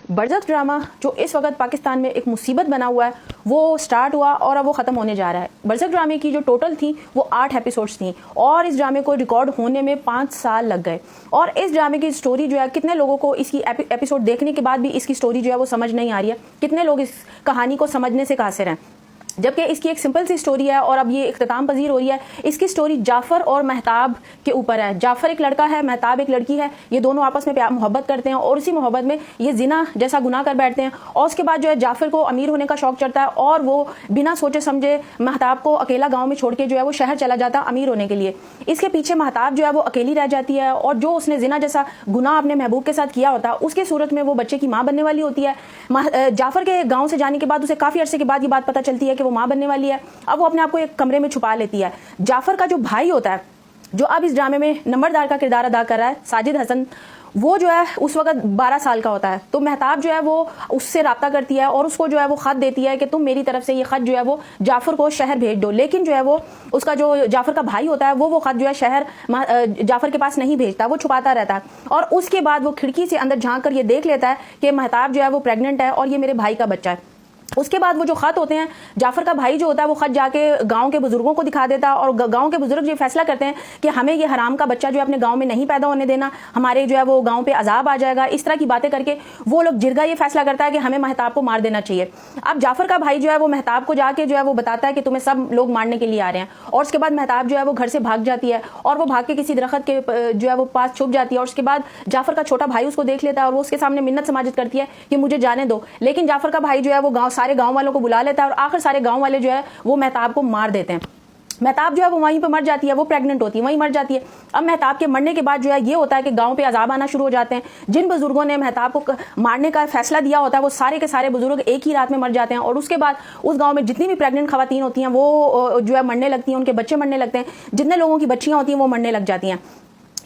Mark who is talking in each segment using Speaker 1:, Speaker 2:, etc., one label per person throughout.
Speaker 1: बरज़ख drama जो इस वक्त पाकिस्तान में एक मुसीबत बना हुआ है वो स्टार्ट हुआ और अब वो ख़त्म होने जा रहा है। बरज़ख ड्रामे की जो टोटल थी वो 8 एपिसोड्स थी और इस ड्रामे को रिकॉर्ड होने में 5 साल लग गए। और इस ड्रामे की स्टोरी जो है, कितने लोगों को इसकी एपिसोड देखने के बाद भी इसकी स्टोरी जो है वो समझ नहीं आ रही है, कितने लोग इस कहानी को समझने से कासिर हैं, जबकि इसकी एक सिंपल सी स्टोरी है और अब ये इख्तिताम पजीर हो रही है। इसकी स्टोरी जाफ़र और महताब के ऊपर है। जाफ़र एक लड़का है, महताब एक लड़की है। ये दोनों आपस में मोहब्बत करते हैं और उसी मोहब्बत में ये जिना जैसा गुनाह कर बैठते हैं। और उसके बाद जो है जाफ़र को अमीर होने का शौक चढ़ता है और वो बिना सोचे समझे महताब को अकेला गाँव में छोड़ के जो है वो शहर चला जाता है अमीर होने के लिए। इसके पीछे महताब जो है वो अकेली रह जाती है और जो उसने जिना जैसा गुनाह अपने महबूब के साथ किया होता है उसके सूरत में वो बच्चे की माँ बनने वाली होती है। जाफ़र के गाँव से जाने के बाद उसे काफ़ी अरसे के बाद ये बात पता चलती है कि वो माँ बनने वाली है। अब वो अपने आप को एक कमरे में छुपा लेती है। जाफ़र का जो भाई होता है, जो अब इस ड्रामे में नंबरदार का किरदार अदा कर रहा है, साजिद हसन, वो जो है उस वक्त 12 साल का होता है। तो महताब जो है वो उससे रब्ता करती है और उसको जो है वो ख़त देती है कि तुम मेरी तरफ से ये ख़त जो है वो जाफ़र को शहर भेज दो। लेकिन जो है वो उसका जो जाफ़र का भाई होता है वो ख़त जो है शहर जाफ़र के पास नहीं भेजता, वो छुपाता रहता है। और उसके बाद वो खिड़की से अंदर झांक कर ये देख लेता है कि महताब जो है वो प्रेग्नेंट है और ये मेरे भाई का बच्चा है। उसके बाद वो जो ख़त होते हैं, जाफ़र का भाई जो होता है वो ख़त जाके गांव के बुजुर्गों को दिखा देता है और गांव के बुजुर्ग ये फैसला करते हैं कि हमें ये हराम का बच्चा जो है अपने गांव में नहीं पैदा होने देना, हमारे जो है वो गांव पे अजाब आ जाएगा। इस तरह की बातें करके वो लोग जिरगा ये फैसला करता है कि हमें महताब को मार देना चाहिए। अब जाफ़र का भाई जो है वो महताब को जाके जो है वो बताता है कि तुम्हें सब लोग मारने के लिए आ रहे हैं। और उसके बाद महताब जो है वो घर से भाग जाती है और वो भाग के किसी दरख्त के जो है वो पास छुप जाती है। और उसके बाद जाफ़र का छोटा भाई उसको देख लेता है और वो उसके सामने मिन्नत समाजत करती है कि मुझे जाने दो। लेकिन जाफ़र का भाई जो है वो सारे गाँव वालों को बुला लेता है और आखिर सारे गांव वाले जो है वो महताब को मार देते हैं। महताब जो है वो वहीं पे मर जाती है, वो प्रेग्नेंट होती है, वहीं मर जाती है। अब महताब के मरने के बाद जो है ये होता है कि गांव पे अजाब आना शुरू हो जाते हैं। जिन बुजुर्गों ने महताब को मारने का फैसला दिया होता है वो सारे के सारे बुजुर्ग एक ही रात में मर जाते हैं। और उसके बाद उस गाँव में जितनी भी प्रेग्नेंट खवातीन होती हैं वो जो है मरने लगती हैं, उनके बच्चे मरने लगते हैं, जितने लोगों की बच्चियाँ होती हैं वो मरने लग जाती हैं।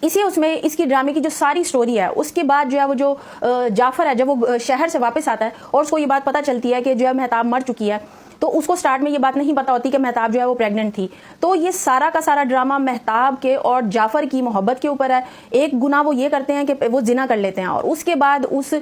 Speaker 1: इसी उसमें इसकी ड्रामे की जो सारी स्टोरी है, उसके बाद जो है वो जो जाफ़र है जब वो शहर से वापस आता है और उसको ये बात पता चलती है कि जो है महताब मर चुकी है, तो उसको स्टार्ट में ये बात नहीं पता होती कि महताब जो है वो प्रेग्नेंट थी। तो ये सारा का सारा ड्रामा महताब के और जाफ़र की मोहब्बत के ऊपर है। एक गुनाह वो ये करते हैं कि वो जिना कर लेते हैं और उसके बाद उस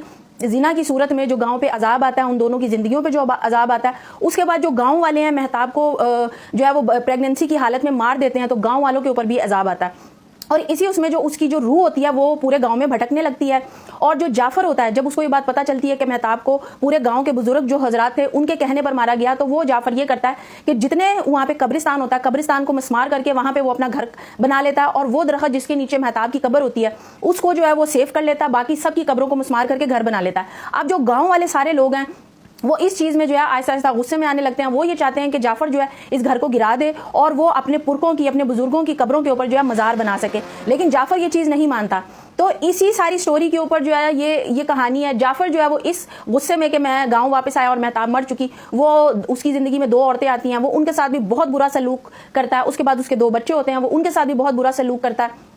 Speaker 1: जिना की सूरत में जो गांव पे अजाब आता है, उन दोनों की ज़िंदगियों पे जो अजाब आता है, उसके बाद जो गांव वाले हैं महताब को जो है वो प्रेगनेंसी की हालत में मार देते हैं, तो गांव वालों के ऊपर भी अजाब आता है। और इसी उसमें जो उसकी जो रूह होती है वो पूरे गांव में भटकने लगती है। और जो जाफ़र होता है, जब उसको ये बात पता चलती है कि महताब को पूरे गांव के बुजुर्ग जो हजरात थे उनके कहने पर मारा गया, तो वो जाफ़र ये करता है कि जितने वहाँ पे कब्रिस्तान होता है, कब्रिस्तान को मस्मार करके वहाँ पे वो अपना घर बना लेता है और वो दरख्त जिसके नीचे महताब की कब्र होती है उसको जो है वो सेव कर लेता है, बाकी सबकी कब्रों को मस्मार करके घर बना लेता है। अब जो गाँव वाले सारे लोग हैं वो इस चीज़ में जो है आहिस्ता आहिस्ता गुस्से में आने लगते हैं। वो ये चाहते हैं कि जाफ़र जो है इस घर को गिरा दे और वो अपने पुरखों की, अपने बुजुर्गों की कब्रों के ऊपर जो है मज़ार बना सके, लेकिन जाफ़र ये चीज़ नहीं मानता। तो इसी सारी स्टोरी के ऊपर जो है ये कहानी है। जाफ़र जो है वो इस गुस्से में कि मैं गांव वापस आया और महताब मर चुकी, वो उसकी ज़िंदगी में 2 औरतें आती हैं, वो उनके साथ भी बहुत बुरा सलूक करता है। उसके बाद उसके 2 बच्चे होते हैं, वो उनके साथ भी बहुत बुरा सलूक करता है।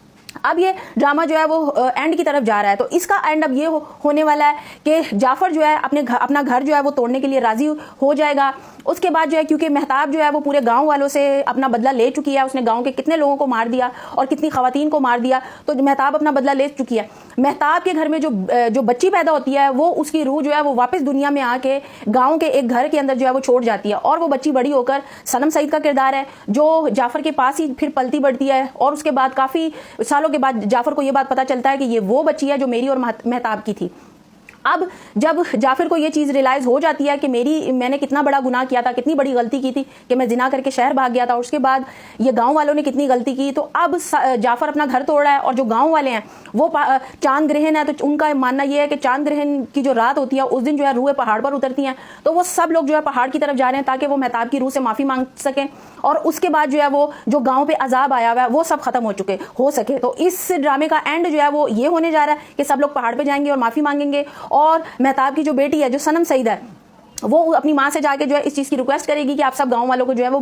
Speaker 1: अब ये ड्रामा जो है वो एंड की तरफ जा रहा है। तो इसका एंड अब ये होने वाला है कि जाफ़र जो है अपना घर जो है वो तोड़ने के लिए राज़ी हो जाएगा। उसके बाद जो है, क्योंकि महताब जो है वो पूरे गांव वालों से अपना बदला ले चुकी है, उसने गांव के कितने लोगों को मार दिया और कितनी खवातीन को मार दिया, तो महताब अपना बदला ले चुकी है। महताब के घर में जो बच्ची पैदा होती है वो उसकी रूह जो है वो वापस दुनिया में आके गाँव के एक घर के अंदर जो है वो छोड़ जाती है और वो बच्ची बड़ी होकर सनम सईद का किरदार है, जो जाफ़र के पास ही फिर पलती बढ़ती है। और उसके बाद काफ़ी सालों के बाद जाफ़र को ये बात पता चलता है कि ये वो बच्ची है जो मेरी और महताब की थी। अब जब जाफ़र को ये चीज़ रियलाइज़ हो जाती है कि मैंने कितना बड़ा गुनाह किया था, कितनी बड़ी गलती की थी कि मैं जिना करके शहर भाग गया था, और उसके बाद ये गांव वालों ने कितनी गलती की, तो अब जाफ़र अपना घर तोड़ रहा है। और जो गांव वाले हैं वो चांद ग्रहण है, तो उनका मानना ये है कि चांद ग्रहण की जो रात होती है उस दिन जो है रूहें पहाड़ पर उतरती हैं, तो वो सब लोग जो है पहाड़ की तरफ जा रहे हैं ताकि वो महताब की रूह से माफ़ी मांग सकें और उसके बाद जो है वो जो गाँव पे अजाब आया हुआ है वो सब खत्म हो सके। तो इस ड्रामे का एंड जो है वो ये होने जा रहा है कि सब लोग पहाड़ पर जाएंगे और माफ़ी मांगेंगे और महताब की जो बेटी है जो सनम सईद है वो अपनी माँ से जाके जो है इस चीज़ की रिक्वेस्ट करेगी कि आप सब गाँव वालों को जो है वो